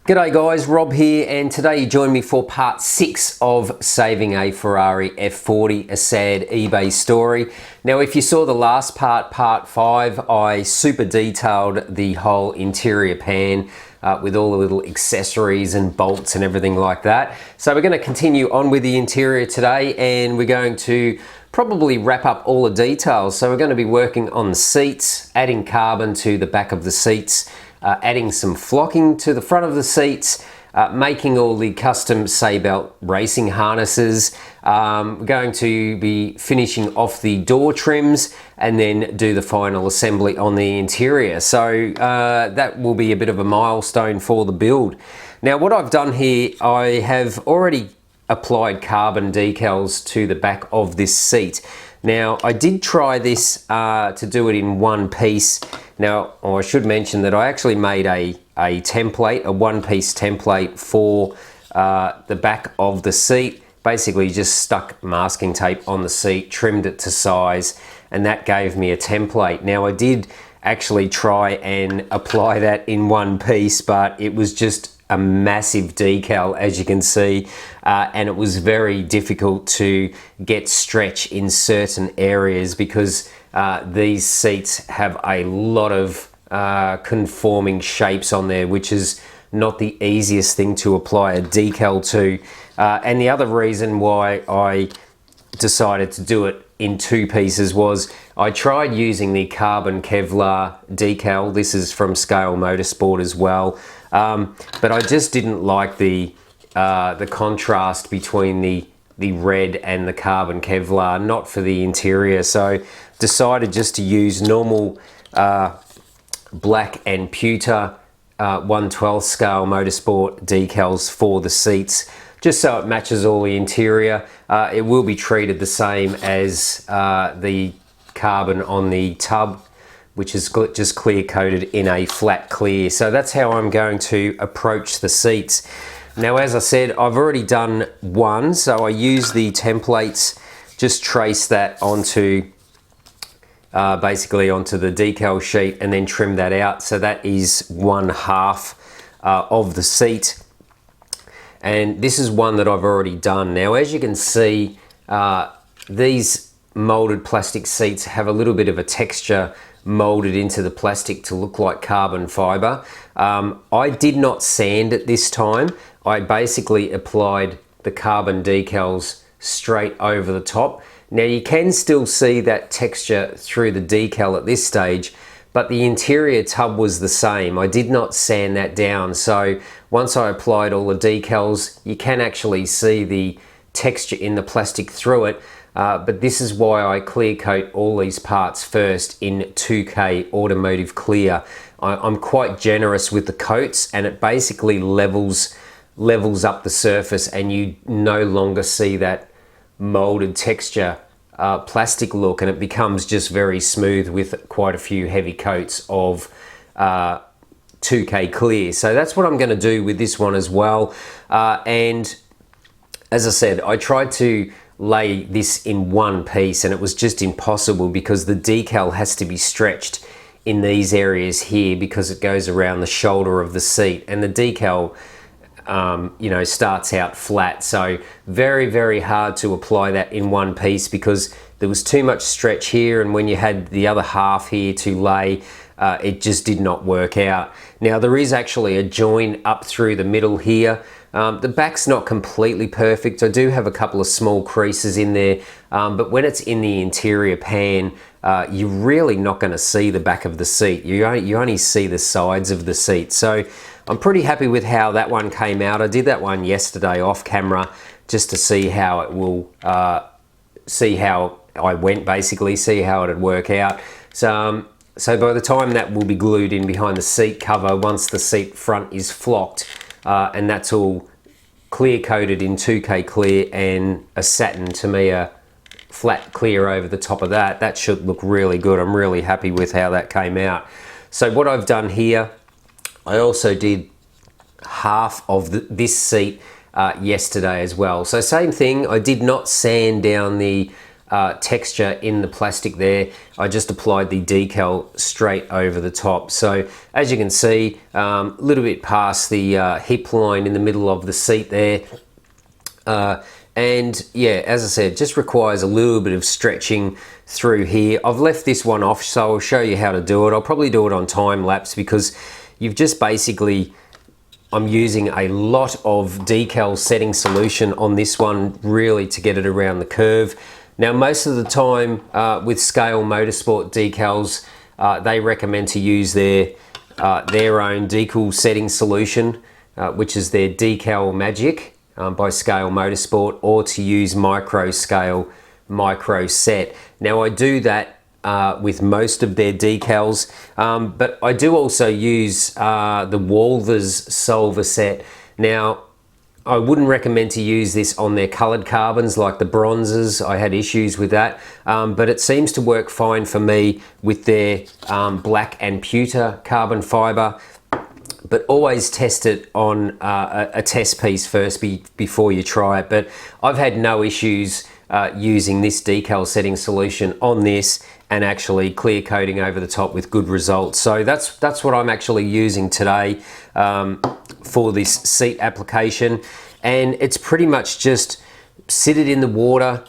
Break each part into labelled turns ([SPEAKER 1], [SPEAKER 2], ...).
[SPEAKER 1] G'day guys, Rob here, and today you join me for part 6 of saving a Ferrari F40, a sad eBay story. Now if you saw the last part, part 5, I super detailed the whole interior pan with all the little accessories and bolts and everything like that. So we're going to continue on with the interior today, and we're going to probably wrap up all the details. So we're going to be working on the seats, adding carbon to the back of the seats, adding some flocking to the front of the seats, making all the custom Sabelt racing harnesses. We're going to be finishing off the door trims and then do the final assembly on the interior. So that will be a bit of a milestone for the build. Now what I've done here, I have already applied carbon decals to the back of this seat. Now I did try this to do it in one piece. Now I should mention that I actually made a template, a one-piece template for the back of the seat. Basically just stuck masking tape on the seat, trimmed it to size, and that gave me a template. Now I did actually try and apply that in one piece, but it was just a massive decal, as you can see, and it was very difficult to get stretch in certain areas because these seats have a lot of conforming shapes on there, which is not the easiest thing to apply a decal to. And the other reason why I decided to do it in two pieces was I tried using the carbon Kevlar decal. This is from Scale Motorsport as well. But I just didn't like the contrast between the red and the carbon Kevlar, not for the interior. So decided just to use normal black and pewter 1/12 Scale Motorsport decals for the seats, just so it matches all the interior. It will be treated the same as the carbon on the tub, which is just clear coated in a flat clear. So that's how I'm going to approach the seats. Now, as I said, I've already done one, so I use the templates, just trace that onto basically onto the decal sheet and then trim that out. So that is one half of the seat. And this is one that I've already done. Now, as you can see, these molded plastic seats have a little bit of a texture molded into the plastic to look like carbon fiber. I did not sand it this time. I basically applied the carbon decals straight over the top. Now you can still see that texture through the decal at this stage, but the interior tub was the same. I did not sand that down. So once I applied all the decals, you can actually see the texture in the plastic through it. But this is why I clear coat all these parts first in 2K automotive clear. I'm quite generous with the coats, and it basically levels up the surface, and you no longer see that molded texture plastic look, and it becomes just very smooth with quite a few heavy coats of 2K clear. So that's what I'm going to do with this one as well. And as I said, I tried to lay this in one piece, and it was just impossible because the decal has to be stretched in these areas here because it goes around the shoulder of the seat, and the decal you know, starts out flat. So very, very hard to apply that in one piece because there was too much stretch here, and when you had the other half here to lay, it just did not work out. Now there is actually a join up through the middle here. The back's not completely perfect. I do have a couple of small creases in there, but when it's in the interior pan, you're really not going to see the back of the seat. You only see the sides of the seat. So I'm pretty happy with how that one came out. I did that one yesterday off camera just to see how it will, see how I went, basically, see how it'd work out. So by the time that will be glued in behind the seat cover, once the seat front is flocked, and that's all clear coated in 2K clear and a satin Tamiya flat clear over the top of that, that should look really good. I'm really happy with how that came out. So what I've done here, I also did half of this seat yesterday as well. So same thing, I did not sand down the texture in the plastic there. I just applied the decal straight over the top. So as you can see, a little bit past the hip line in the middle of the seat there. And yeah, as I said, just requires a little bit of stretching through here. I've left this one off, so I'll show you how to do it. I'll probably do it on time lapse because you've just basically, I'm using a lot of decal setting solution on this one really to get it around the curve. Now most of the time with Scale Motorsport decals, they recommend to use their own decal setting solution, which is their Decal Magic by Scale Motorsport, or to use Micro Scale Micro Set. Now I do that with most of their decals, but I do also use the Walthers Solver Set. Now I wouldn't recommend to use this on their colored carbons like the bronzes. I had issues with that, but it seems to work fine for me with their black and pewter carbon fiber. But always test it on a test piece first before you try it. But I've had no issues using this decal setting solution on this and actually clear coating over the top with good results. So that's what I'm actually using today for this seat application, and it's pretty much just sit it in the water.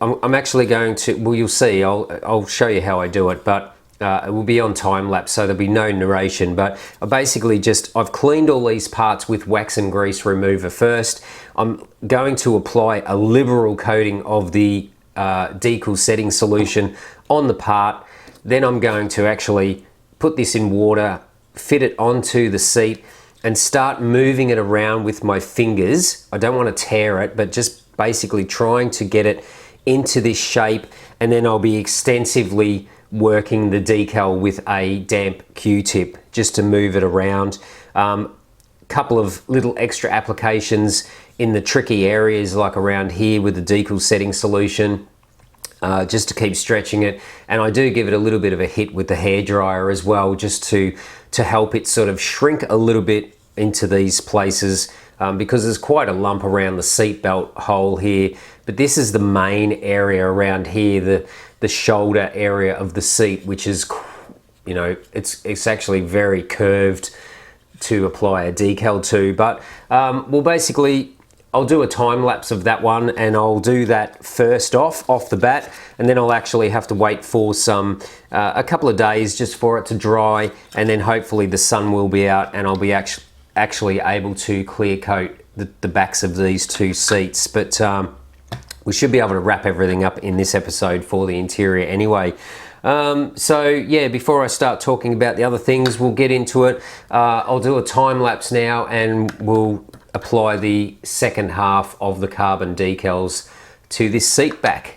[SPEAKER 1] I'm actually going to, well, you'll see, I'll show you how I do it, but it will be on time lapse, so there'll be no narration. But I basically I've cleaned all these parts with wax and grease remover first. I'm going to apply a liberal coating of the decal setting solution on the part. Then I'm going to actually put this in water, fit it onto the seat, and start moving it around with my fingers. I don't want to tear it, but just basically trying to get it into this shape, and then I'll be extensively working the decal with a damp Q-tip just to move it around. Couple of little extra applications in the tricky areas like around here with the decal setting solution, just to keep stretching it. And I do give it a little bit of a hit with the hairdryer as well, just to help it sort of shrink a little bit into these places, because there's quite a lump around the seat belt hole here. But this is the main area around here, the shoulder area of the seat, which is, you know, it's actually very curved to apply a decal to. But well, basically I'll do a time lapse of that one, and I'll do that first off the bat, and then I'll actually have to wait for a couple of days just for it to dry, and then hopefully the sun will be out and I'll be actually able to clear coat the backs of these two seats. But we should be able to wrap everything up in this episode for the interior anyway. So yeah, before I start talking about the other things, we'll get into it. I'll do a time lapse now, and we'll apply the second half of the carbon decals to this seat back.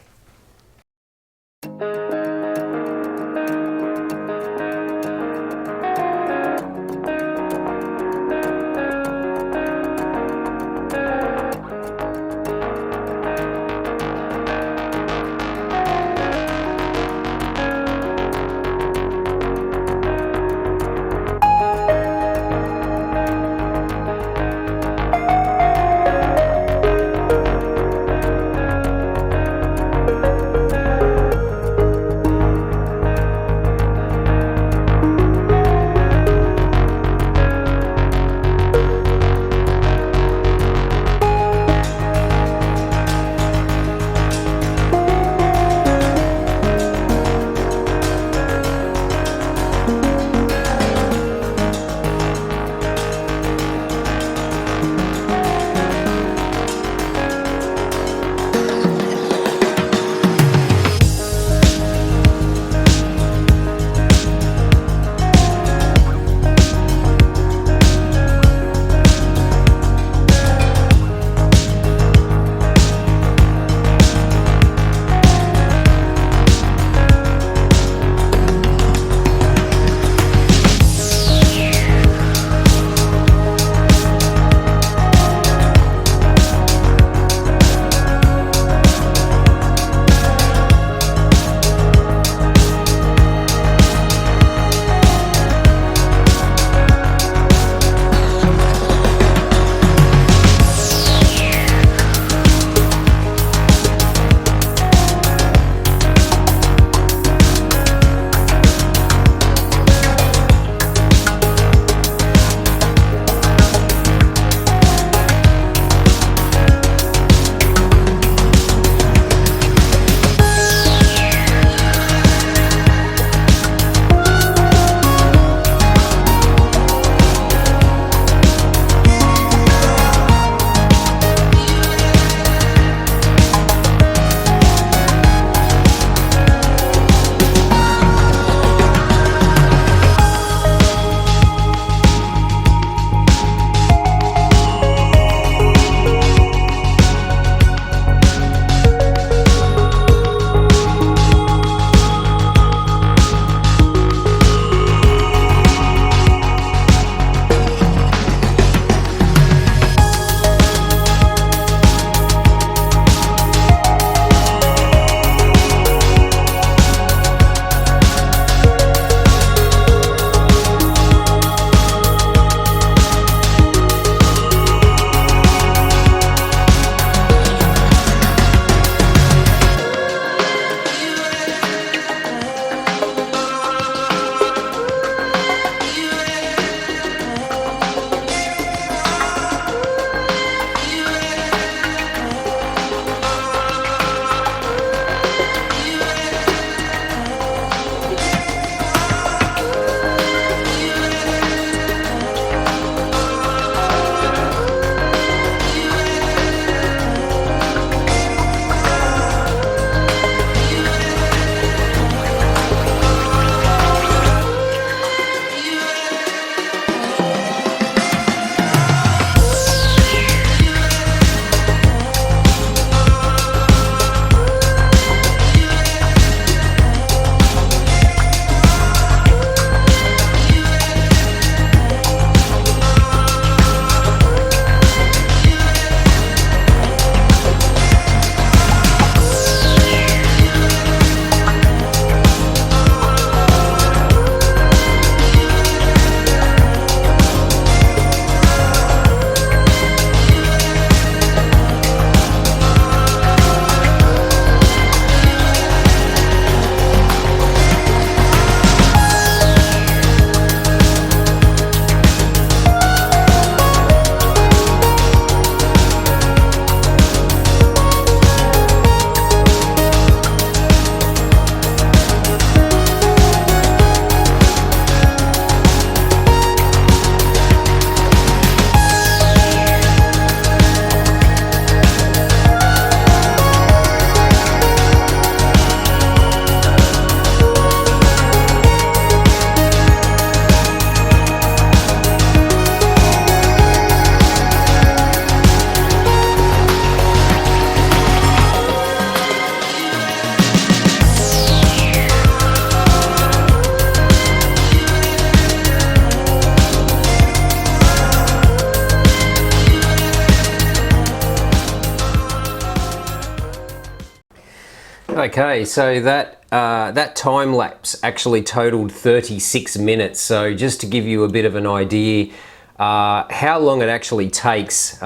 [SPEAKER 1] Okay, so that time lapse actually totaled 36 minutes. So just to give you a bit of an idea how long it actually takes,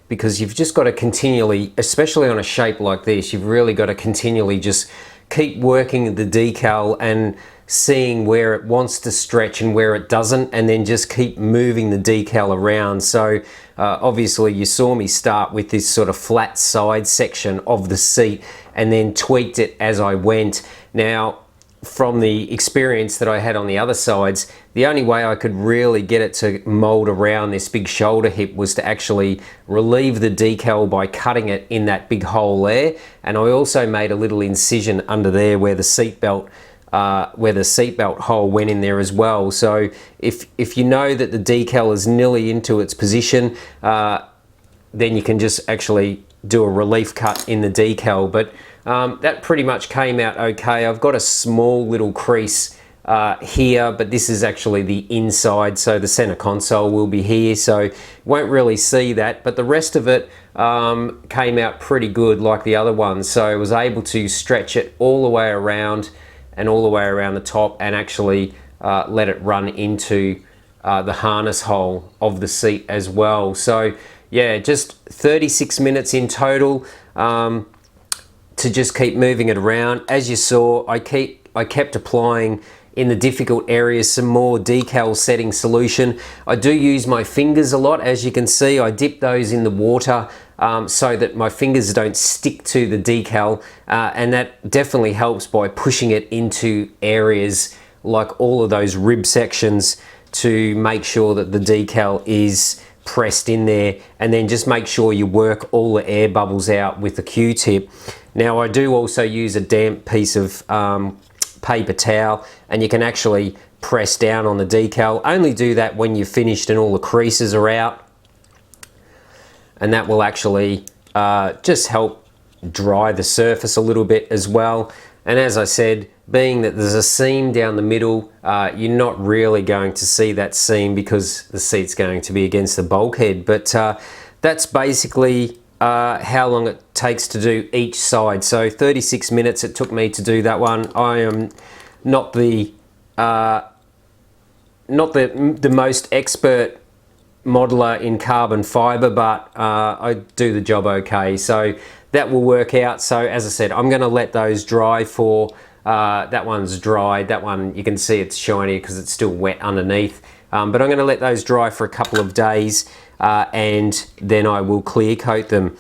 [SPEAKER 1] because you've just got to continually, especially on a shape like this, you've really got to continually just keep working the decal and seeing where it wants to stretch and where it doesn't, and then just keep moving the decal around. So obviously you saw me start with this sort of flat side section of the seat and then tweaked it as I went. Now, from the experience that I had on the other sides, the only way I could really get it to mold around this big shoulder hip was to actually relieve the decal by cutting it in that big hole there. And I also made a little incision under there where the seatbelt hole went in there as well. So if you know that the decal is nearly into its position, then you can just actually do a relief cut in the decal. But that pretty much came out okay. I've got a small little crease here, but this is actually the inside, so the center console will be here, so won't really see that. But the rest of it came out pretty good like the other one, so I was able to stretch it all the way around and all the way around the top and actually let it run into the harness hole of the seat as well. So yeah, just 36 minutes in total to just keep moving it around. As you saw, I kept applying in the difficult areas some more decal setting solution. I do use my fingers a lot. As you can see, I dip those in the water so that my fingers don't stick to the decal, and that definitely helps by pushing it into areas like all of those rib sections to make sure that the decal is pressed in there, and then just make sure you work all the air bubbles out with the Q-tip. Now, I do also use a damp piece of paper towel, and you can actually press down on the decal. Only do that when you've finished and all the creases are out, and that will actually just help dry the surface a little bit as well. And as I said, being that there's a seam down the middle, you're not really going to see that seam because the seat's going to be against the bulkhead. But that's basically how long it takes to do each side. So 36 minutes it took me to do that one. I am not the most expert modeler in carbon fiber, but I do the job okay, so that will work out. So as I said, I'm going to let those dry for that one's dried. That one, you can see it's shiny because it's still wet underneath, but I'm going to let those dry for a couple of days and then I will clear coat them.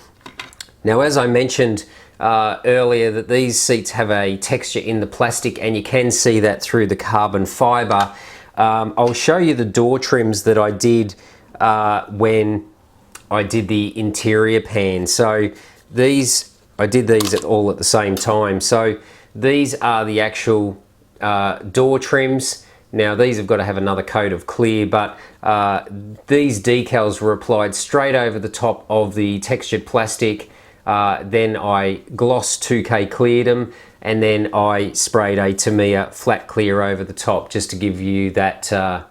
[SPEAKER 1] Now, as I mentioned earlier, that these seats have a texture in the plastic, and you can see that through the carbon fiber. I'll show you the door trims that I did when I did the interior pan. So I did these all at the same time. So these are the actual door trims. Now, these have got to have another coat of clear, but these decals were applied straight over the top of the textured plastic. Then I gloss 2K cleared them, and then I sprayed a Tamiya flat clear over the top just to give you that, the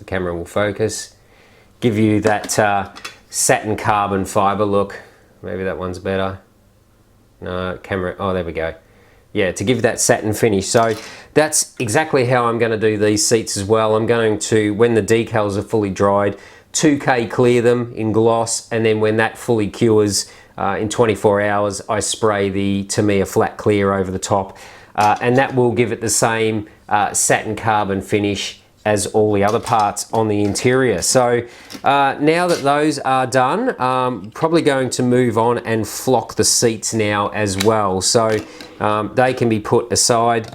[SPEAKER 1] camera will focus, give you that satin carbon fiber look. Maybe that one's better. No, camera, oh, there we go. Yeah, to give that satin finish. So that's exactly how I'm going to do these seats as well. I'm going to, when the decals are fully dried, 2K clear them in gloss, and then when that fully cures in 24 hours, I spray the Tamiya flat clear over the top, and that will give it the same satin carbon finish as all the other parts on the interior. So now that those are done, probably going to move on and flock the seats now as well. So they can be put aside,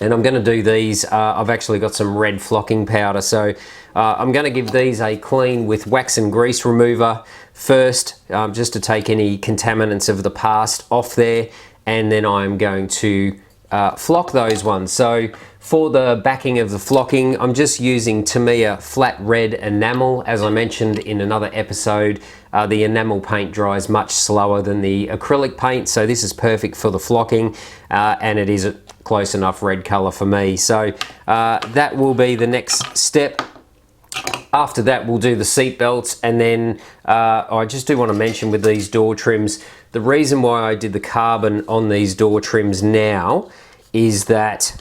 [SPEAKER 1] and I'm going to do these. I've actually got some red flocking powder, so I'm going to give these a clean with wax and grease remover first, just to take any contaminants of the past off there, and then I'm going to flock those ones. So for the backing of the flocking, I'm just using Tamiya flat red enamel. As I mentioned in another episode, the enamel paint dries much slower than the acrylic paint, so this is perfect for the flocking, and it is a close enough red color for me. So that will be the next step. After that, we'll do the seat belts, and then I just do want to mention with these door trims, the reason why I did the carbon on these door trims now is that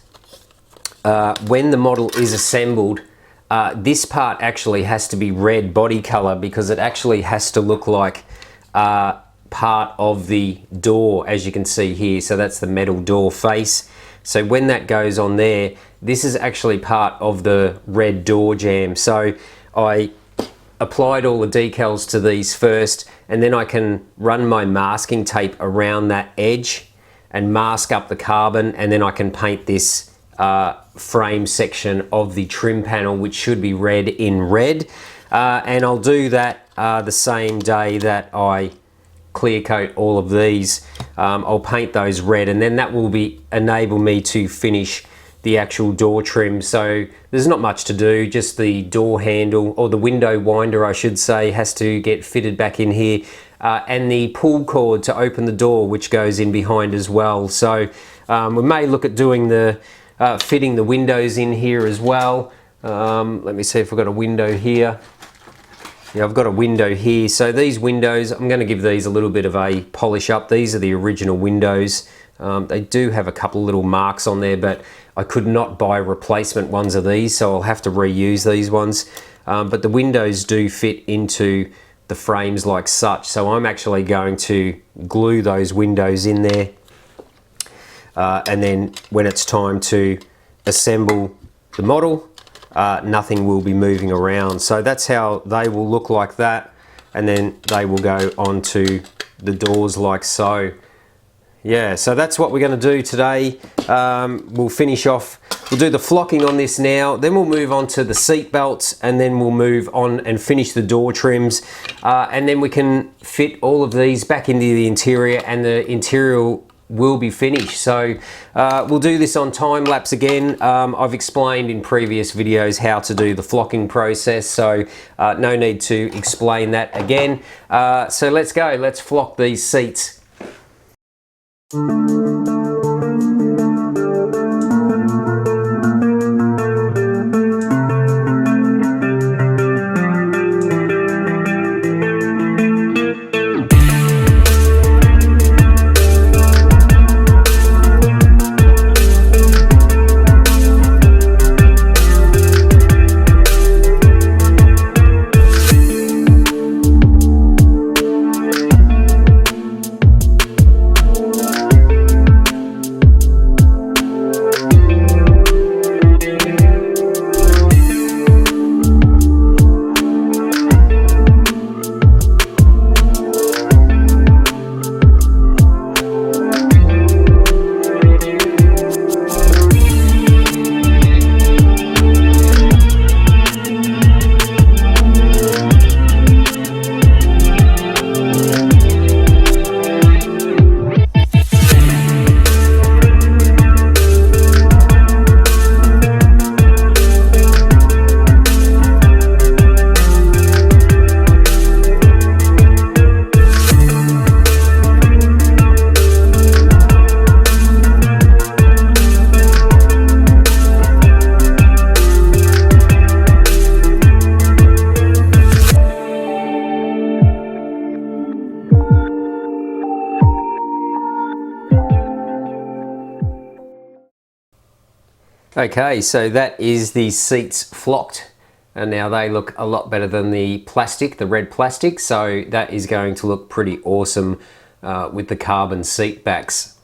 [SPEAKER 1] when the model is assembled, this part actually has to be red body color because it actually has to look like part of the door, as you can see here. So that's the metal door face. So when that goes on there, this is actually part of the red door jamb. So I applied all the decals to these first, and then I can run my masking tape around that edge and mask up the carbon, and then I can paint this frame section of the trim panel, which should be red in red. And I'll do that the same day that I clear coat all of these. I'll paint those red, and then that will enable me to finish the actual door trim. So there's not much to do, just the door handle, or the window winder I should say, has to get fitted back in here, and the pull cord to open the door, which goes in behind as well. So we may look at doing the fitting the windows in here as well. Let me see if I've got a window here. Yeah, I've got a window here. So these windows, I'm going to give these a little bit of a polish up. These are the original windows. They do have a couple little marks on there, but I could not buy replacement ones of these, so I'll have to reuse these ones. But the windows do fit into the frames like such, so I'm actually going to glue those windows in there. And then when it's time to assemble the model, nothing will be moving around. So that's how they will look like that, and then they will go onto the doors like so. Yeah, so that's what we're going to do today. We'll finish off, we'll do the flocking on this now, then we'll move on to the seat belts, and then we'll move on and finish the door trims, and then we can fit all of these back into the interior, and the interior will be finished. So we'll do this on time lapse again. I've explained in previous videos how to do the flocking process, so no need to explain that again. So let's go, let's flock these seats. Okay, so that is the seats flocked, and now they look a lot better than the plastic, the red plastic, so that is going to look pretty awesome with the carbon seat backs.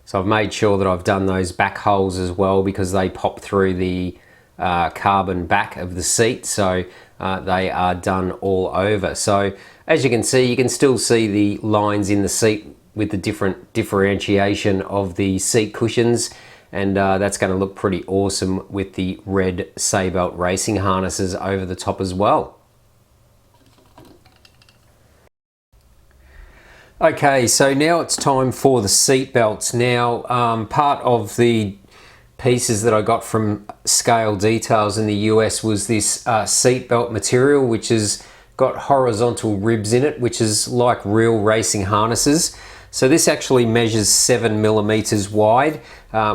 [SPEAKER 1] So I've made sure that I've done those back holes as well, because they pop through the carbon back of the seat, so they are done all over. So as you can still see the lines in the seat with the different differentiation of the seat cushions, and that's going to look pretty awesome with the red Sabelt racing harnesses over the top as well. Okay, so now it's time for the seat belts. Now, part of the pieces that I got from Scale Details in the US was this seat belt material, which has got horizontal ribs in it, which is like real racing harnesses. So this actually measures 7 millimeters wide,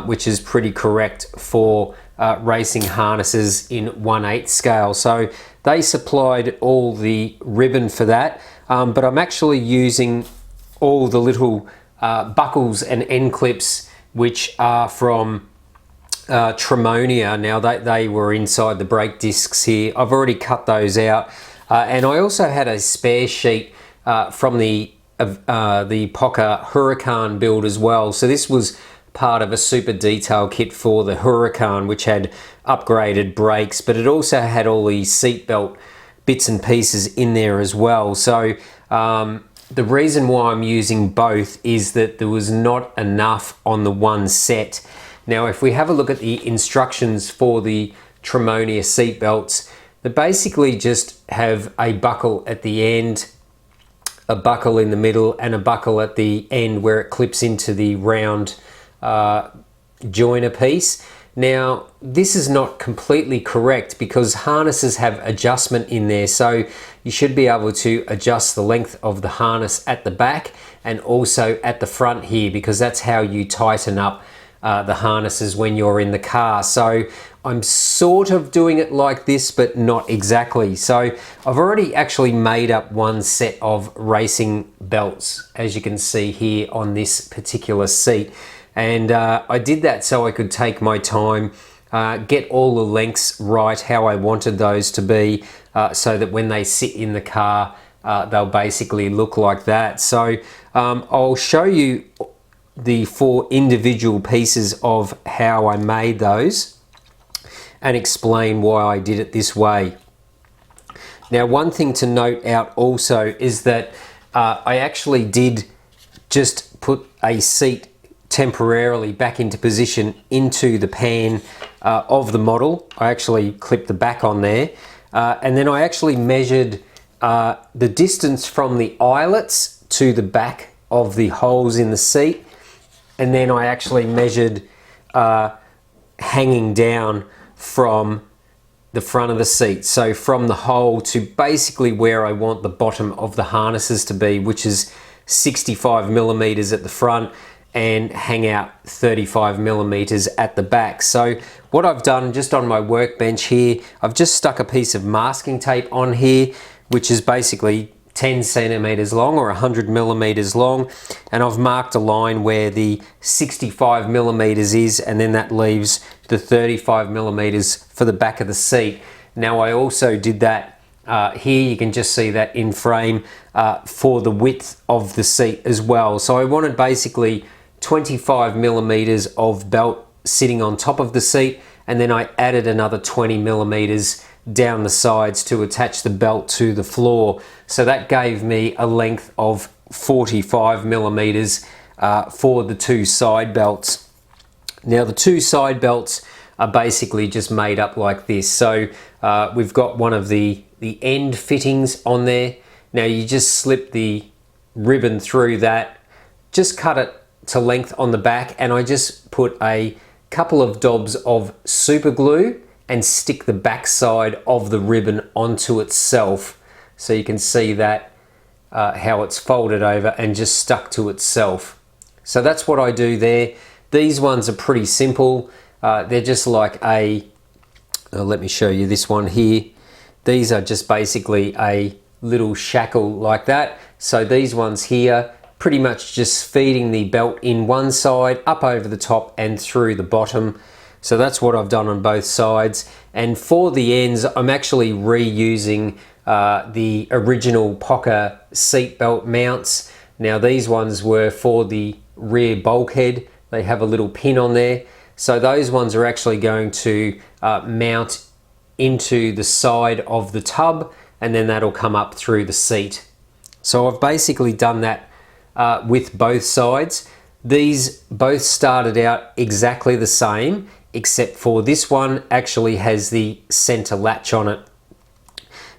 [SPEAKER 1] which is pretty correct for racing harnesses in 1/8 scale. So they supplied all the ribbon for that, but I'm actually using all the little buckles and end clips which are from Tremonia. Now they were inside the brake discs here. I've already cut those out, and I also had a spare sheet from the Pocker Huracan build as well. So this was part of a super detail kit for the Huracan, which had upgraded brakes, but it also had all these seatbelt bits and pieces in there as well. So the reason why I'm using both is that there was not enough on the one set. Now, if we have a look at the instructions for the Tremonia seat belts, they basically just have a buckle at the end, a buckle in the middle, and a buckle at the end where it clips into the round joiner piece. Now, this is not completely correct because harnesses have adjustment in there, so you should be able to adjust the length of the harness at the back and also at the front here, because that's how you tighten up the harnesses when you're in the car. So I'm sort of doing it like this, but not exactly. So I've already actually made up one set of racing belts, as you can see here on this particular seat. And I did that so I could take my time, get all the lengths right, how I wanted those to be, so that when they sit in the car, they'll basically look like that. So I'll show you the 4 individual pieces of how I made those and explain why I did it this way. Now, one thing to note out also is that I actually did just put a seat temporarily back into position into the pan of the model. I actually clipped the back on there, and then I actually measured the distance from the eyelets to the back of the holes in the seat, and then I actually measured hanging down from the front of the seat, so from the hole to basically where I want the bottom of the harnesses to be, which is 65 millimeters at the front and hang out 35 millimeters at the back. So what I've done just on my workbench here, I've just stuck a piece of masking tape on here, which is basically 10 centimeters long or 100 millimeters long, and I've marked a line where the 65 millimeters is, and then that leaves the 35 millimeters for the back of the seat. Now, I also did that here, you can just see that in frame, for the width of the seat as well. So I wanted basically 25 millimeters of belt sitting on top of the seat, and then I added another 20 millimeters down the sides to attach the belt to the floor. So that gave me a length of 45 millimeters for the 2 side belts. Now, the 2 side belts are basically just made up like this. So we've got one of the end fittings on there. Now, you just slip the ribbon through that, just cut it to length on the back, and I just put a couple of dobs of super glue and stick the back side of the ribbon onto itself, so you can see that how it's folded over and just stuck to itself. So that's what I do there. These ones are pretty simple. They're just like let me show you this one here. These are just basically a little shackle like that. So these ones here, pretty much just feeding the belt in one side, up over the top and through the bottom. So that's what I've done on both sides. And for the ends, I'm actually reusing the original Pocker seat belt mounts. Now, these ones were for the rear bulkhead. They have a little pin on there. So those ones are actually going to mount into the side of the tub, and then that'll come up through the seat. So I've basically done that with both sides. These both started out exactly the same, except for this one actually has the center latch on it.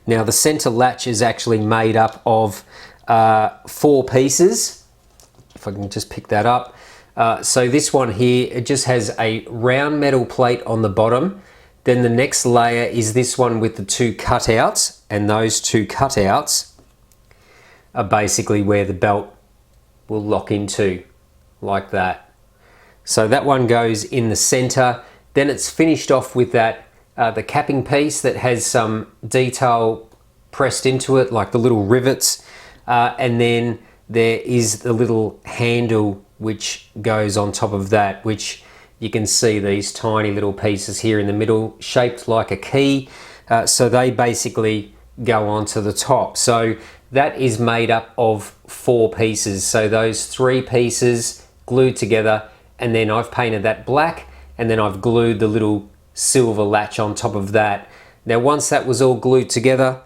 [SPEAKER 1] Now, the center latch is actually made up of 4 pieces. If I can just pick that up. So this one here, it just has a round metal plate on the bottom. Then the next layer is this one with the 2 cutouts, and those 2 cutouts are basically where the belt will lock into, like that. So that one goes in the center. Then it's finished off with that the capping piece that has some detail pressed into it, like the little rivets, and then there is the little handle which goes on top of that, which you can see these tiny little pieces here in the middle shaped like a key. So they basically go onto the top. So that is made up of 4 pieces. So those 3 pieces glued together, and then I've painted that black, and then I've glued the little silver latch on top of that. Now once that was all glued together,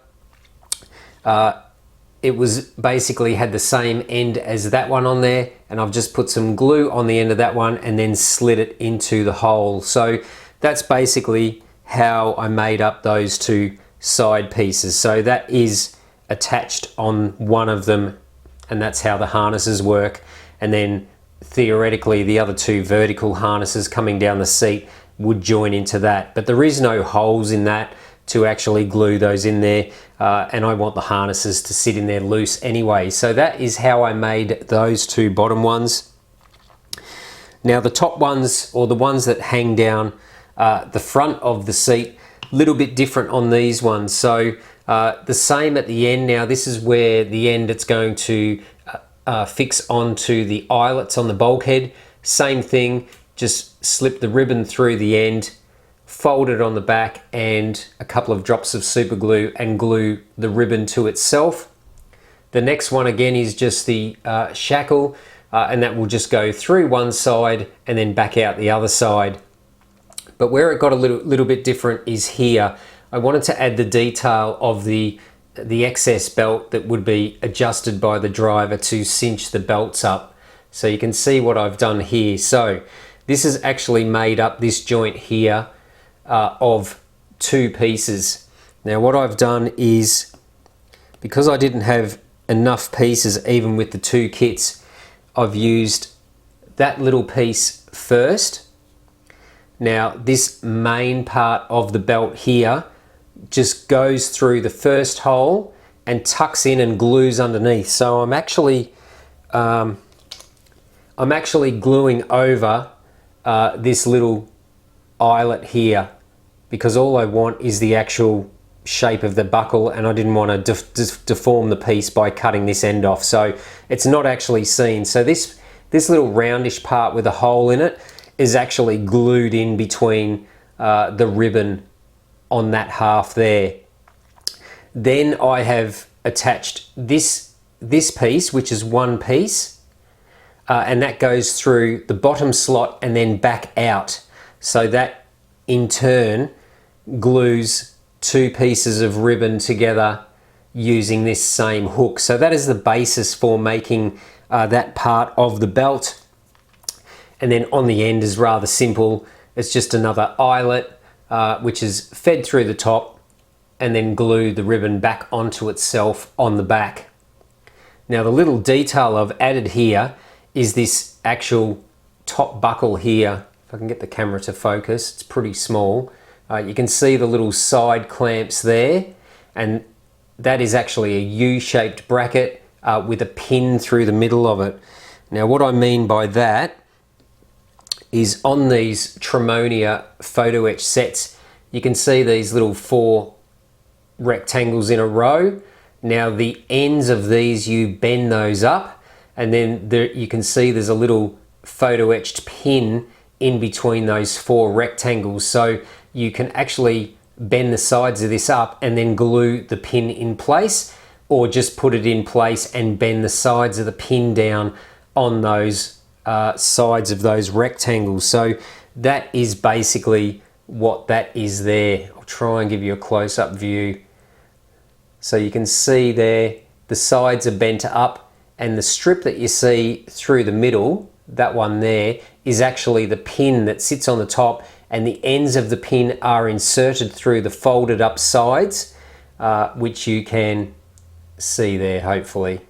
[SPEAKER 1] it was basically had the same end as that one on there, and I've just put some glue on the end of that one and then slid it into the hole. So that's basically how I made up those 2 side pieces. So that is attached on one of them, and that's how the harnesses work. And then theoretically the other 2 vertical harnesses coming down the seat would join into that, but there is no holes in that to actually glue those in there, and I want the harnesses to sit in there loose anyway. So that is how I made those 2 bottom ones. Now the top ones, or the ones that hang down the front of the seat, a little bit different on these ones. So the same at the end. Now this is where the end it's going to fix onto the eyelets on the bulkhead. Same thing, just slip the ribbon through the end, fold it on the back, and a couple of drops of super glue and glue the ribbon to itself. The next one again is just the shackle, and that will just go through one side and then back out the other side. But where it got a little bit different is here. I wanted to add the detail of the excess belt that would be adjusted by the driver to cinch the belts up. So you can see what I've done here. So this is actually made up, this joint here, of 2 pieces. Now what I've done is, because I didn't have enough pieces even with the 2 kits, I've used that little piece first. Now this main part of the belt here just goes through the first hole and tucks in and glues underneath. So I'm actually gluing over this little eyelet here, because all I want is the actual shape of the buckle, and I didn't want to deform the piece by cutting this end off. So it's not actually seen. So this little roundish part with a hole in it is actually glued in between the ribbon on that half there. Then I have attached this piece, which is 1 piece, and that goes through the bottom slot and then back out. So that in turn glues 2 pieces of ribbon together using this same hook. So that is the basis for making that part of the belt. And then on the end is rather simple. It's just another eyelet which is fed through the top, and then glue the ribbon back onto itself on the back. Now the little detail I've added here is this actual top buckle here. If I can get the camera to focus, it's pretty small. You can see the little side clamps there, and that is actually a U-shaped bracket with a pin through the middle of it. Now what I mean by that is on these Tremonia photo etch sets, you can see these little 4 rectangles in a row. Now the ends of these, you bend those up, and then there, you can see there's a little photo etched pin in between those 4 rectangles. So you can actually bend the sides of this up and then glue the pin in place, or just put it in place and bend the sides of the pin down on those sides of those rectangles. So that is basically what that is there. I'll try and give you a close-up view. So you can see there the sides are bent up, and the strip that you see through the middle, that one there, is actually the pin that sits on the top, and the ends of the pin are inserted through the folded up sides, which you can see there hopefully.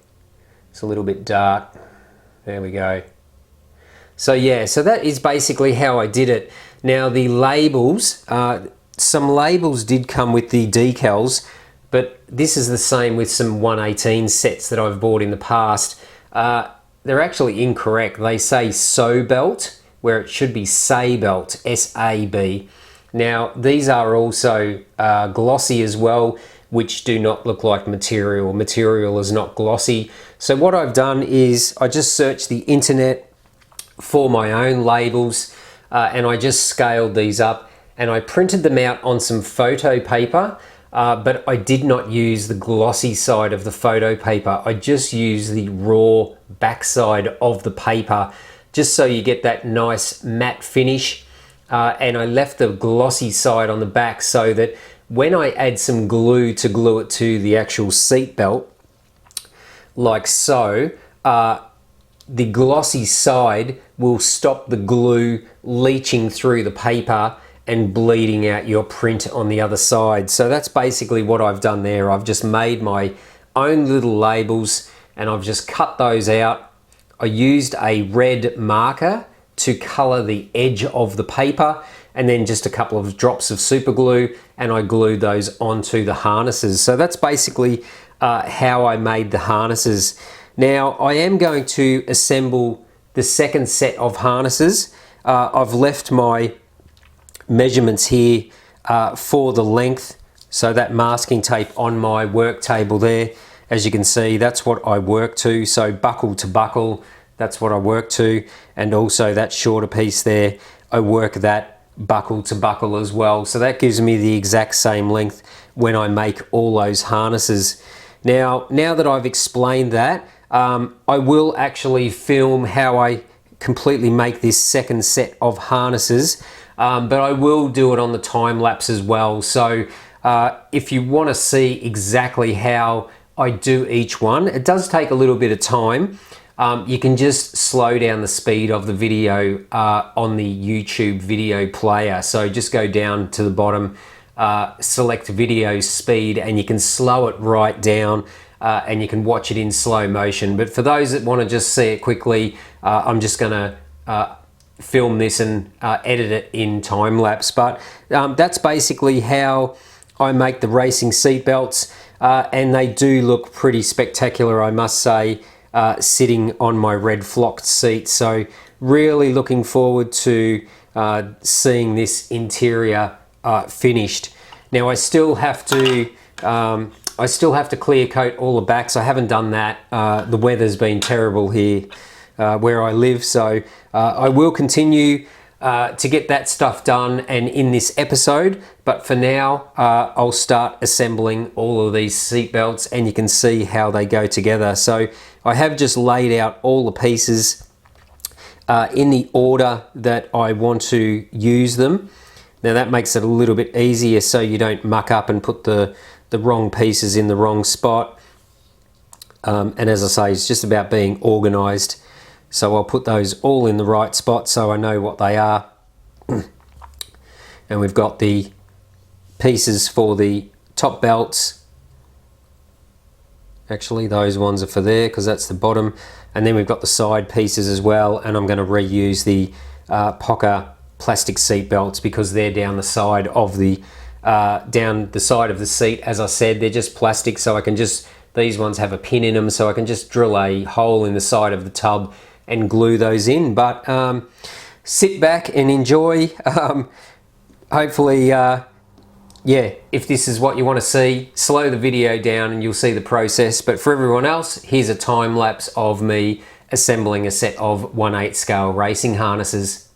[SPEAKER 1] It's a little bit dark. There we go. So yeah, so that is basically how I did it. Now the labels, some labels did come with the decals, but this is the same with some 118 sets that I've bought in the past. They're actually incorrect. They say Sabelt, where it should be Sabelt, S-A-B. Now these are also glossy as well, which do not look like material. Material is not glossy. So what I've done is I just searched the internet for my own labels and I just scaled these up and I printed them out on some photo paper, but I did not use the glossy side of the photo paper. I just used the raw backside of the paper, just so you get that nice matte finish. And I left the glossy side on the back so that when I add some glue to glue it to the actual seat belt, like so, the glossy side will stop the glue leaching through the paper and bleeding out your print on the other side. So that's basically what I've done there. I've just made my own little labels and I've just cut those out. I used a red marker to color the edge of the paper and then just a couple of drops of super glue, and I glued those onto the harnesses. So that's basically how I made the harnesses. Now I am going to assemble the second set of harnesses. I've left my measurements here for the length, so that masking tape on my work table there, as you can see, that's what I work to. So buckle to buckle, that's what I work to, and also that shorter piece there, I work that buckle to buckle as well. So that gives me the exact same length when I make all those harnesses. Now that I've explained that, I will actually film how I completely make this second set of harnesses, but I will do it on the time lapse as well. So if you want to see exactly how I do each one, it does take a little bit of time. You can just slow down the speed of the video on the YouTube video player. So just go down to the bottom, select video speed, and you can slow it right down and you can watch it in slow motion. But for those that want to just see it quickly, I'm just going to film this and edit it in time lapse. But that's basically how I make the racing seat belts, and they do look pretty spectacular, I must say, sitting on my red flocked seat. So really looking forward to seeing this interior finished. Now I still have to clear coat all the backs. I haven't done that. The weather's been terrible here where I live, so I will continue to get that stuff done and in this episode, but for now I'll start assembling all of these seat belts and you can see how they go together. So I have just laid out all the pieces in the order that I want to use them. Now that makes it a little bit easier so you don't muck up and put the wrong pieces in the wrong spot. And as I say, it's just about being organized. So I'll put those all in the right spot so I know what they are. And we've got the pieces for the top belts. Actually, those ones are for there because that's the bottom. And then we've got the side pieces as well. And I'm going to reuse the Pocker plastic seat belts because they're down the side of the seat. As I said, they're just plastic, so I can just, these ones have a pin in them, so I can just drill a hole in the side of the tub and glue those in. But sit back and enjoy. Hopefully, yeah, if this is what you want to see, slow the video down and you'll see the process. But for everyone else, here's a time lapse of me assembling a set of 1/8 scale racing harnesses.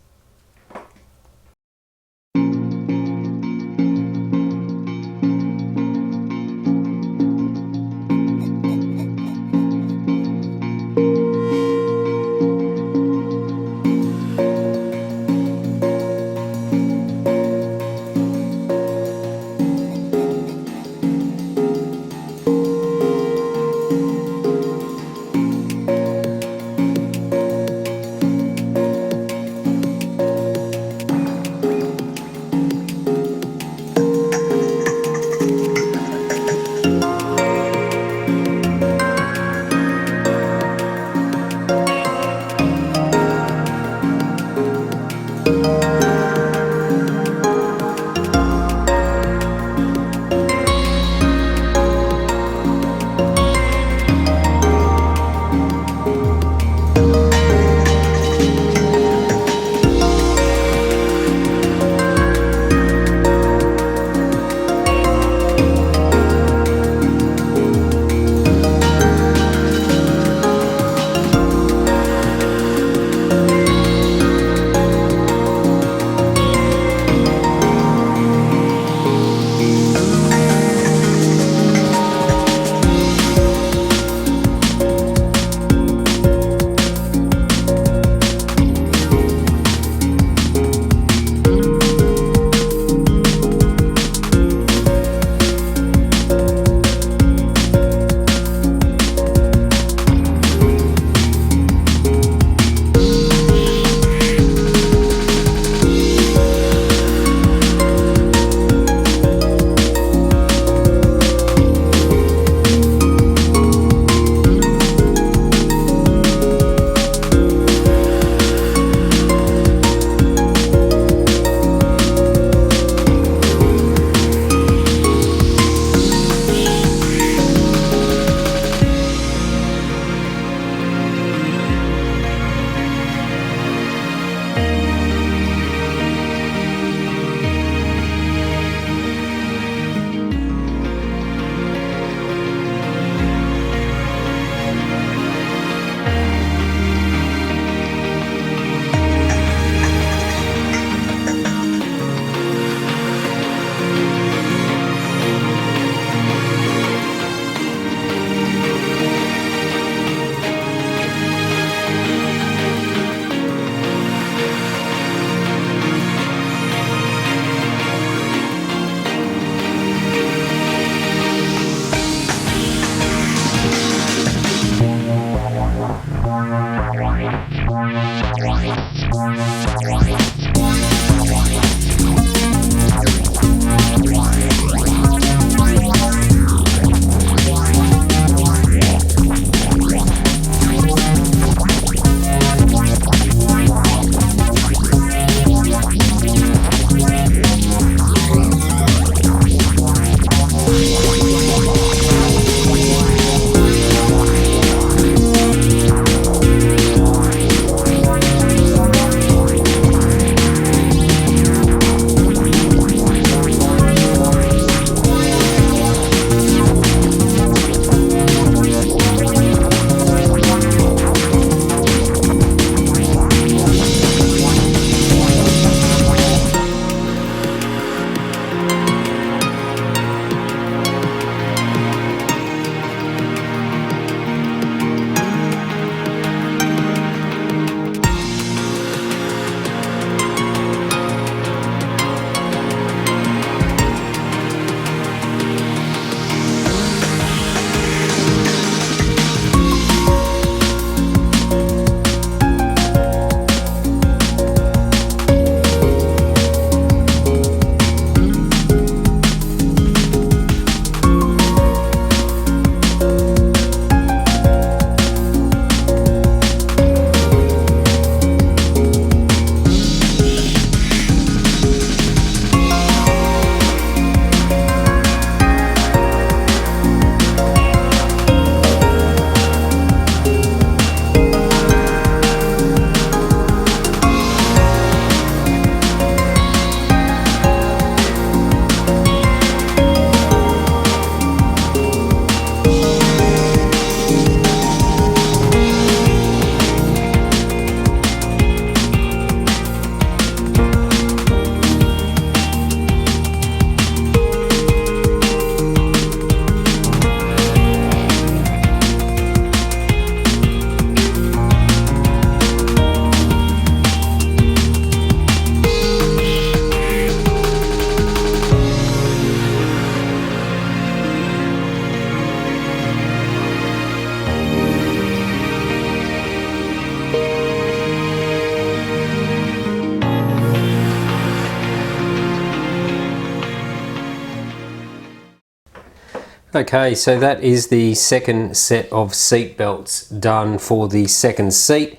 [SPEAKER 1] Okay, so that is the second set of seat belts done for the second seat,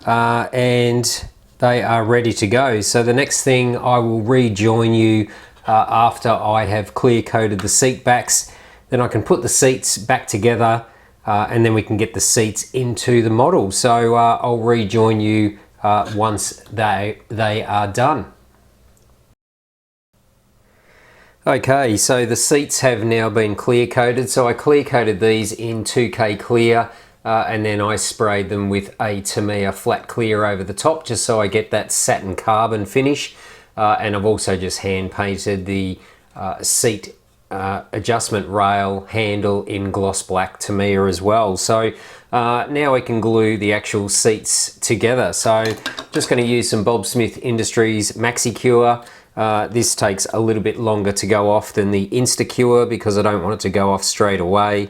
[SPEAKER 1] and they are ready to go. So the next thing, I will rejoin you after I have clear coated the seat backs. Then I can put the seats back together, and then we can get the seats into the model. So I'll rejoin you once they are done. Okay, so the seats have now been clear coated. So I clear coated these in 2K clear, and then I sprayed them with a Tamiya flat clear over the top, just so I get that satin carbon finish. And I've also just hand painted the seat adjustment rail handle in gloss black Tamiya as well. So now we can glue the actual seats together. So just going to use some Bob Smith Industries Maxi Cure. This takes a little bit longer to go off than the Insta-Cure because I don't want it to go off straight away.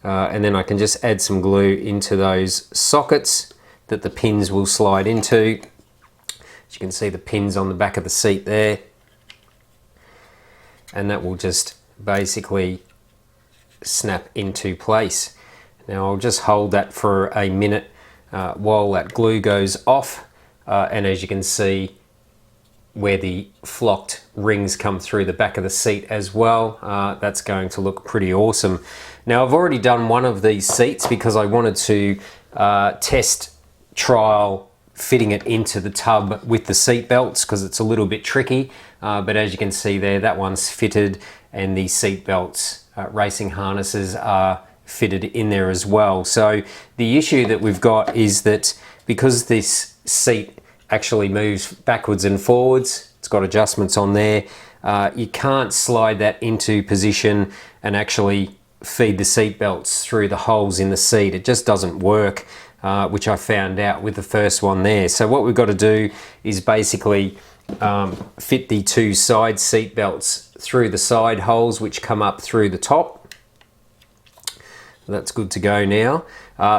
[SPEAKER 1] And then I can just add some glue into those sockets that the pins will slide into. As you can see, the pins on the back of the seat there. And that will just basically snap into place. Now I'll just hold that for a minute while that glue goes off. And as you can see, where the flocked rings come through the back of the seat as well, that's going to look pretty awesome. Now I've already done one of these seats because I wanted to test trial fitting it into the tub with the seat belts because it's a little bit tricky, but as you can see there, that one's fitted and the seat belts racing harnesses are fitted in there as well. So the issue that we've got is that because this seat actually moves backwards and forwards, it's got adjustments on there, you can't slide that into position and actually feed the seat belts through the holes in the seat. It just doesn't work, which I found out with the first one there. So what we've got to do is basically fit the two side seat belts through the side holes which come up through the top. That's good to go now.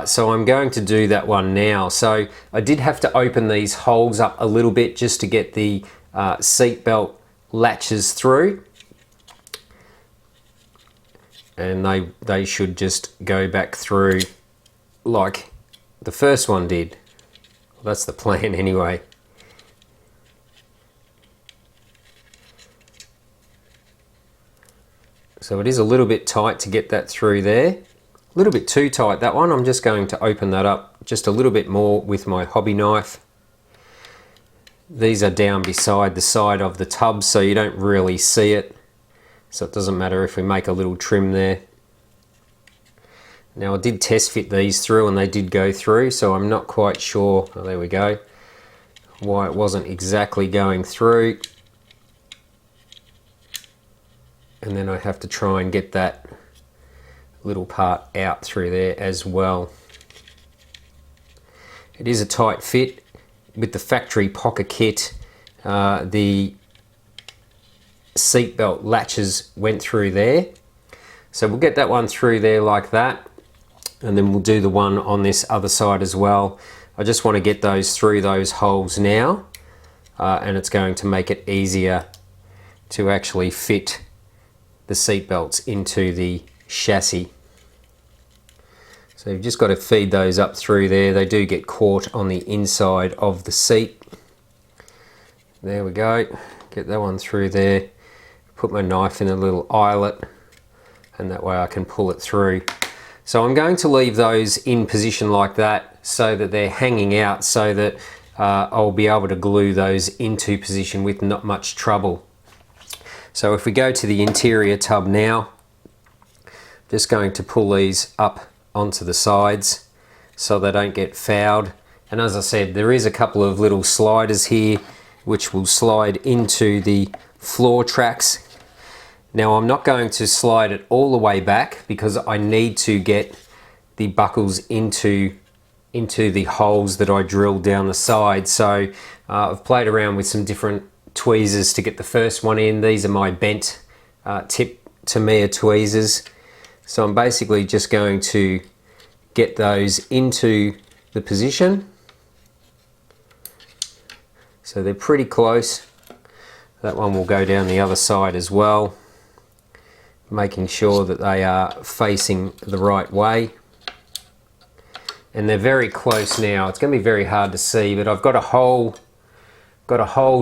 [SPEAKER 1] So I'm going to do that one now. So I did have to open these holes up a little bit just to get the seat belt latches through. And they should just go back through like the first one did. Well, that's the plan anyway. So it is a little bit tight to get that through there. A little bit too tight, that one. I'm just going to open that up just a little bit more with my hobby knife. These are down beside the side of the tub, so you don't really see it. So it doesn't matter if we make a little trim there. Now I did test fit these through and they did go through, so I'm not quite sure, oh, there we go, why it wasn't exactly going through. And then I have to try and get that little part out through there as well. It is a tight fit with the factory pocket kit. The seat belt latches went through there, so we'll get that one through there like that, and then we'll do the one on this other side as well. I just want to get those through those holes now, and it's going to make it easier to actually fit the seat belts into the chassis. So you've just got to feed those up through there. They do get caught on the inside of the seat. There we go. Get that one through there. Put my knife in a little eyelet, and that way I can pull it through. So I'm going to leave those in position like that so that they're hanging out, so that I'll be able to glue those into position with not much trouble. So if we go to the interior tub now, just going to pull these up onto the sides so they don't get fouled. And as I said, there is a couple of little sliders here which will slide into the floor tracks. Now I'm not going to slide it all the way back because I need to get the buckles into the holes that I drilled down the side. So I've played around with some different tweezers to get the first one in. These are my bent tip Tamiya tweezers. So I'm basically just going to get those into the position. So they're pretty close. That one will go down the other side as well. making sure that they are facing the right way. And they're very close now. It's going to be very hard to see, but I've got a hole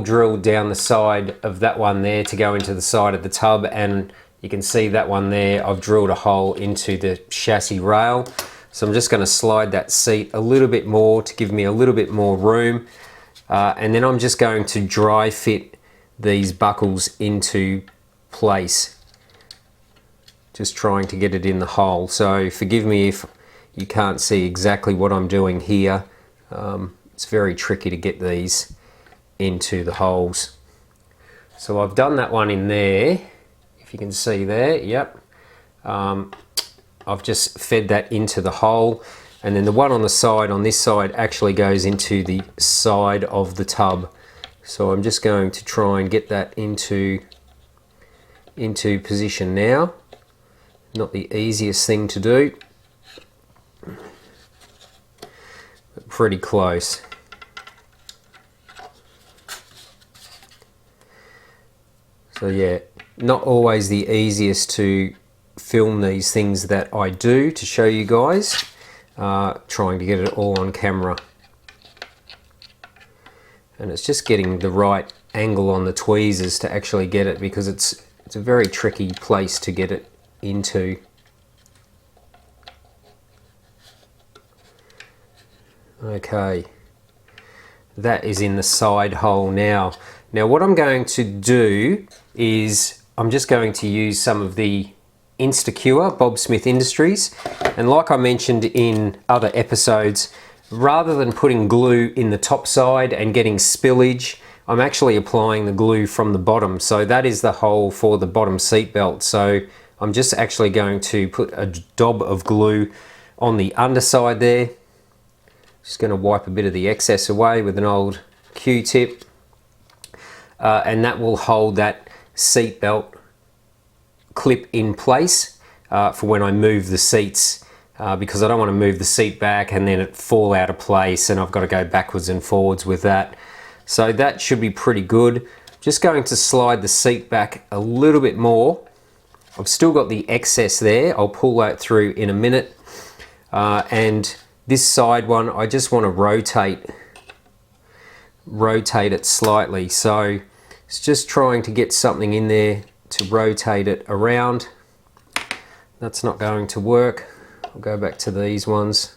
[SPEAKER 1] drilled down the side of that one there to go into the side of the tub, and you can see that one there, I've drilled a hole into the chassis rail. So I'm just going to slide that seat a little bit more to give me a little bit more room. And then I'm just going to dry fit these buckles into place. Just trying to get it in the hole. So forgive me if you can't see exactly what I'm doing here. It's very tricky to get these into the holes. So I've done that one in there, if you can see there, yep. I've just fed that into the hole, and then the one on the side, on this side, actually goes into the side of the tub. So I'm just going to try and get that into position now. Not the easiest thing to do, but pretty close. So yeah, not always the easiest to film these things that I do to show you guys, trying to get it all on camera. And it's just getting the right angle on the tweezers to actually get it, because it's a very tricky place to get it into. Okay, that is in the side hole now. Now what I'm going to do is I'm just going to use some of the Instacure, Bob Smith Industries, and like I mentioned in other episodes, rather than putting glue in the top side and getting spillage, I'm actually applying the glue from the bottom. So that is the hole for the bottom seat belt. So I'm just actually going to put a dab of glue on the underside there. Just going to wipe a bit of the excess away with an old Q-tip, and that will hold that seat belt clip in place for when I move the seats, because I don't want to move the seat back and then it fall out of place and I've got to go backwards and forwards with that. So that should be pretty good. Just going to slide the seat back a little bit more. I've still got the excess there. I'll pull that through in a minute. And this side one, I just want to rotate it slightly. So it's just trying to get something in there to rotate it around. That's not going to work. I'll go back to these ones.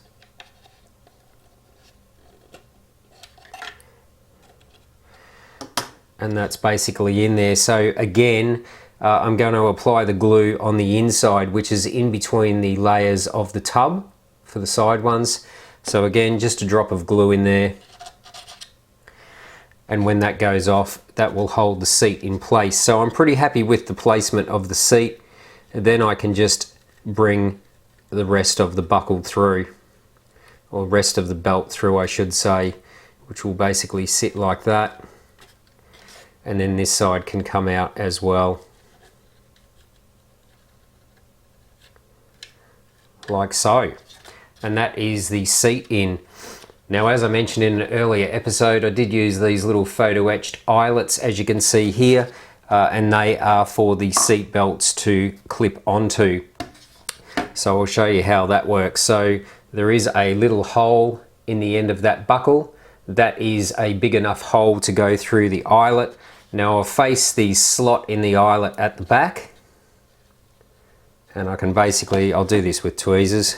[SPEAKER 1] And that's basically in there. So again, I'm going to apply the glue on the inside, which is in between the layers of the tub for the side ones. So again, just a drop of glue in there. And when that goes off, that will hold the seat in place. So I'm pretty happy with the placement of the seat. And then I can just bring the rest of the buckle through, or rest of the belt through, I should say, which will basically sit like that. And then this side can come out as well, like so. And that is the seat in. Now, as I mentioned in an earlier episode, I did use these little photo etched eyelets, as you can see here, and they are for the seat belts to clip onto. So I'll show you how that works. So there is a little hole in the end of that buckle. That is a big enough hole to go through the eyelet. Now I'll face the slot in the eyelet at the back, and I can basically, I'll do this with tweezers.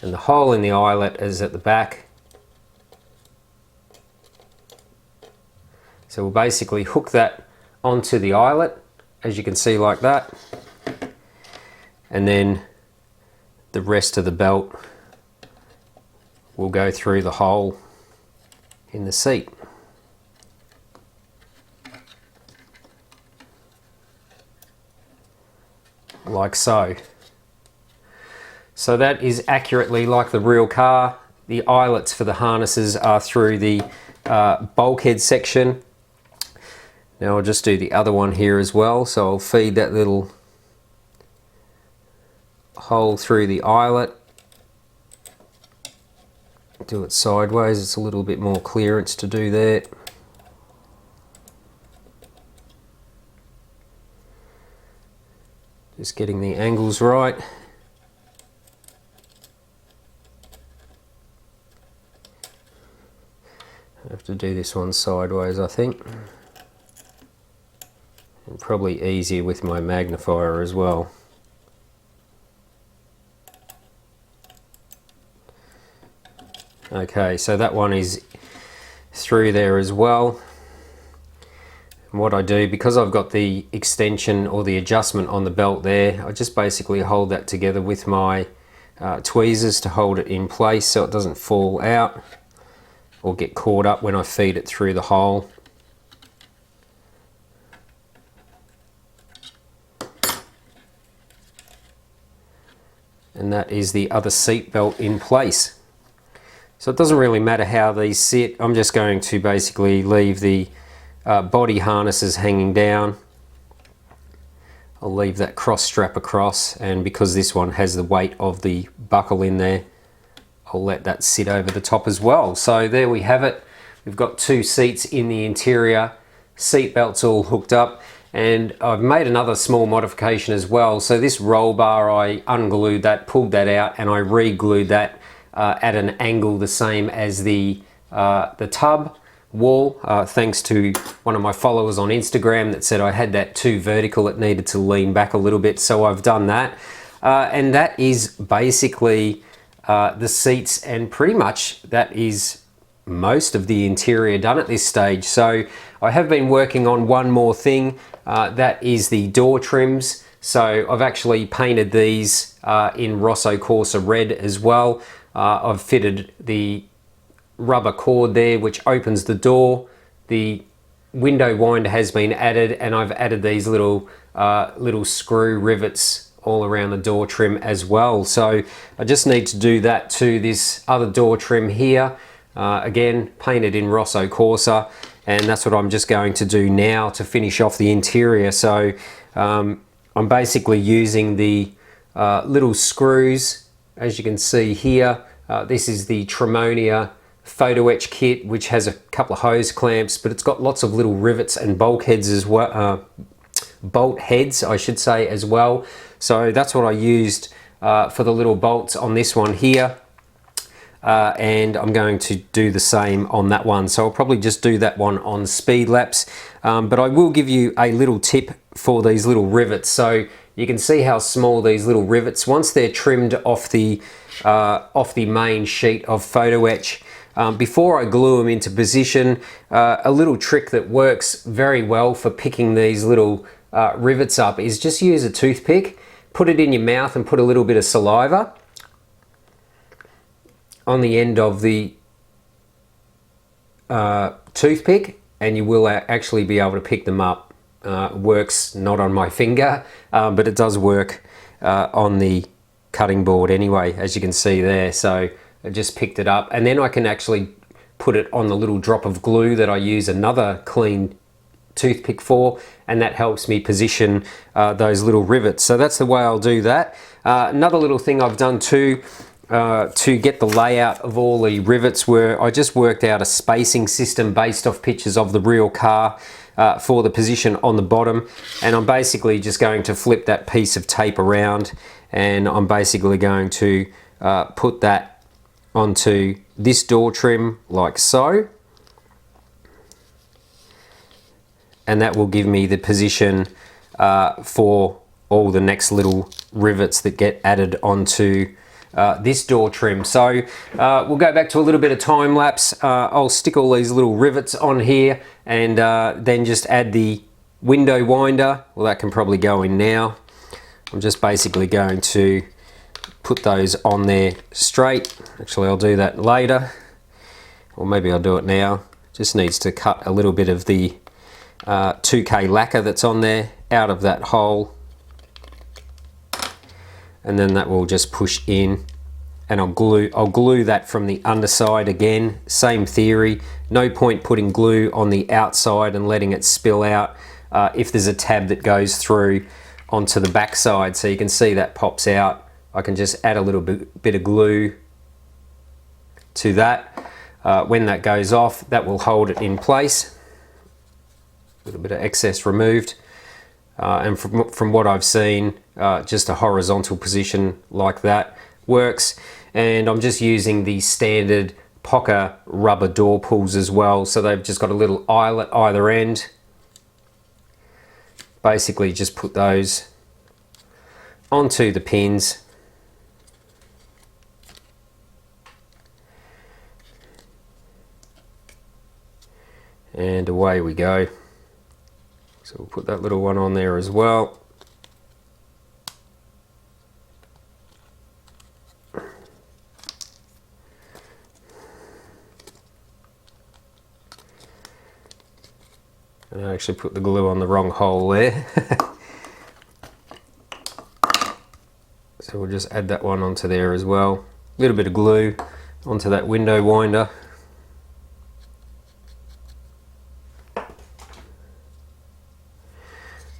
[SPEAKER 1] And the hole in the eyelet is at the back. So we'll basically hook that onto the eyelet, as you can see, like that. And then the rest of the belt will go through the hole in the seat. Like so. So that is accurately like the real car. The eyelets for the harnesses are through the bulkhead section. Now I'll just do the other one here as well. So I'll feed that little hole through the eyelet. Do it sideways, it's a little bit more clearance to do that. Just getting the angles right. I have to do this one sideways, I think. And probably easier with my magnifier as well. Okay, so that one is through there as well. And what I do, because I've got the extension or the adjustment on the belt there, I just basically hold that together with my tweezers to hold it in place so it doesn't fall out or get caught up when I feed it through the hole. And that is the other seat belt in place. So it doesn't really matter how these sit. I'm just going to basically leave the body harnesses hanging down. I'll leave that cross strap across, and because this one has the weight of the buckle in there, I'll let that sit over the top as well. So there we have it. We've got two seats in the interior, seat belts all hooked up, and I've made another small modification as well. So this roll bar, I unglued that, pulled that out, and I re-glued that at an angle the same as the tub wall, thanks to one of my followers on Instagram that said I had that too vertical, it needed to lean back a little bit, so I've done that. And that is basically the seats, and pretty much that is most of the interior done at this stage. So I have been working on one more thing, that is the door trims. So I've actually painted these in Rosso Corsa red as well. I've fitted the rubber cord there which opens the door. The window winder has been added, and I've added these little screw rivets all around the door trim as well. So I just need to do that to this other door trim here. Again, painted in Rosso Corsa, and that's what I'm just going to do now to finish off the interior. So I'm basically using the little screws, as you can see here. This is the Tremonia photo etch kit, which has a couple of hose clamps, but it's got lots of little rivets and bulkheads as well, bolt heads I should say as well. So that's what I used for the little bolts on this one here, and I'm going to do the same on that one. So I'll probably just do that one on speed laps, but I will give you a little tip for these little rivets. So you can see how small these little rivets, once they're trimmed off the main sheet of photo etch, before I glue them into position, a little trick that works very well for picking these little rivets up is just use a toothpick, put it in your mouth and put a little bit of saliva on the end of the toothpick, and you will actually be able to pick them up. Works not on my finger, but it does work on the cutting board anyway, as you can see there. So I just picked it up, and then I can actually put it on the little drop of glue that I use another clean toothpick for, and that helps me position those little rivets. So that's the way I'll do that. Another little thing I've done too, to get the layout of all the rivets, where I just worked out a spacing system based off pictures of the real car for the position on the bottom, and I'm basically just going to flip that piece of tape around, and I'm basically going to put that onto this door trim like so, and that will give me the position for all the next little rivets that get added onto this door trim. So we'll go back to a little bit of time lapse. I'll stick all these little rivets on here, and then just add the window winder. Well, that can probably go in now. I'm just basically going to put those on there straight. Actually, I'll do that later, or maybe I'll do it now. Just needs to cut a little bit of the 2K lacquer that's on there out of that hole, and then that will just push in, and I'll glue that from the underside again. Same theory. No point putting glue on the outside and letting it spill out if there's a tab that goes through onto the back side. So you can see that pops out. I can just add a little bit of glue to that. When that goes off, that will hold it in place. A little bit of excess removed. and from what I've seen, just a horizontal position like that works. And I'm just using the standard Pocker rubber door pulls as well, so they've just got a little eyelet either end. Basically just put those onto the pins, and away we go. So we'll put that little one on there as well. And I actually put the glue on the wrong hole there. So we'll just add that one onto there as well. A little bit of glue onto that window winder.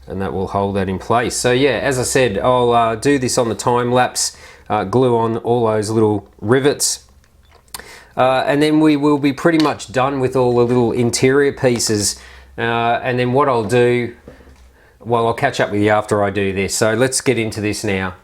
[SPEAKER 1] And that will hold that in place. So yeah, as I said, I'll do this on the time lapse, glue on all those little rivets. And then we will be pretty much done with all the little interior pieces. And then what I'll do, well, I'll catch up with you after I do this. So let's get into this now.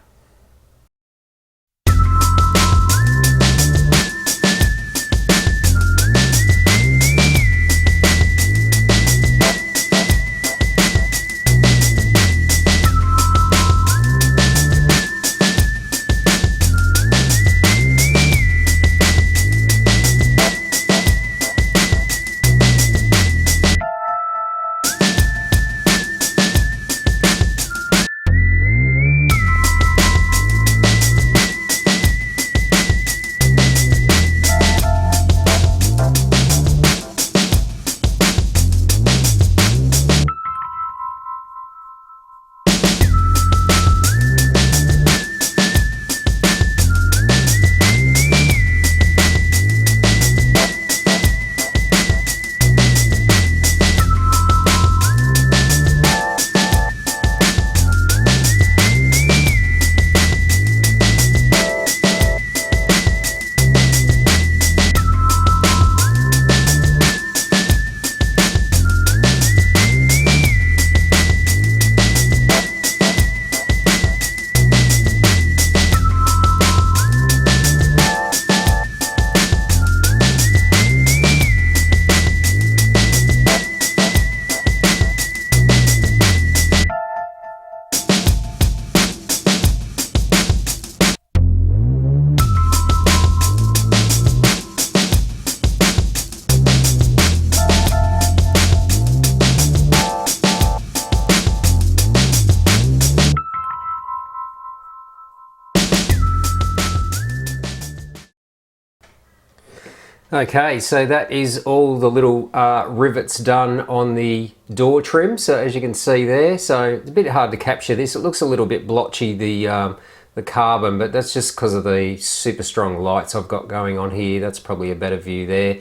[SPEAKER 1] Okay, so that is all the little rivets done on the door trim. So as you can see there, so it's a bit hard to capture this. It looks a little bit blotchy, the carbon, but that's just because of the super strong lights I've got going on here. That's probably a better view there.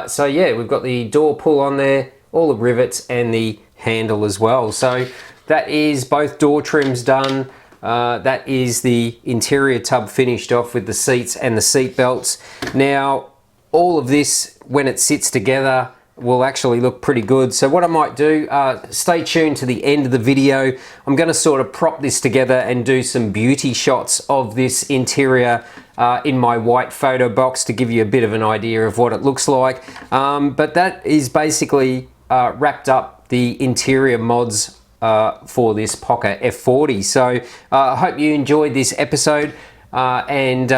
[SPEAKER 1] So yeah, we've got the door pull on there, all the rivets and the handle as well. So that is both door trims done. That is the interior tub finished off with the seats and the seat belts. Now, all of this, when it sits together, will actually look pretty good. So what I might do, stay tuned to the end of the video. I'm going to sort of prop this together and do some beauty shots of this interior in my white photo box to give you a bit of an idea of what it looks like. But that is basically wrapped up the interior mods for this Pocker F40. So I hope you enjoyed this episode. And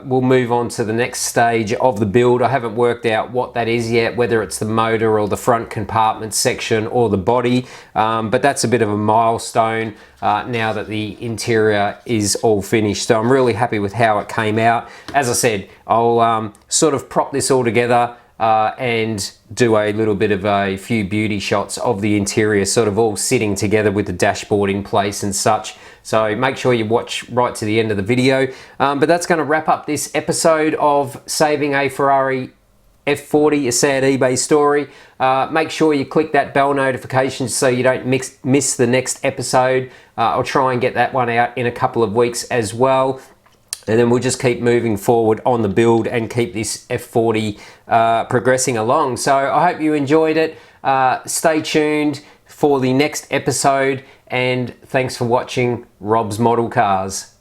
[SPEAKER 1] we'll move on to the next stage of the build. I haven't worked out what that is yet, whether it's the motor or the front compartment section or the body, but that's a bit of a milestone now that the interior is all finished. So I'm really happy with how it came out. As I said, I'll sort of prop this all together and do a little bit of a few beauty shots of the interior, sort of all sitting together with the dashboard in place and such. So make sure you watch right to the end of the video. But that's going to wrap up this episode of Saving a Ferrari F40, a sad eBay story. Make sure you click that bell notification so you don't miss the next episode. I'll try and get that one out in a couple of weeks as well. And then we'll just keep moving forward on the build and keep this F40 progressing along. So I hope you enjoyed it. Stay tuned for the next episode, and thanks for watching Rob's Model Cars.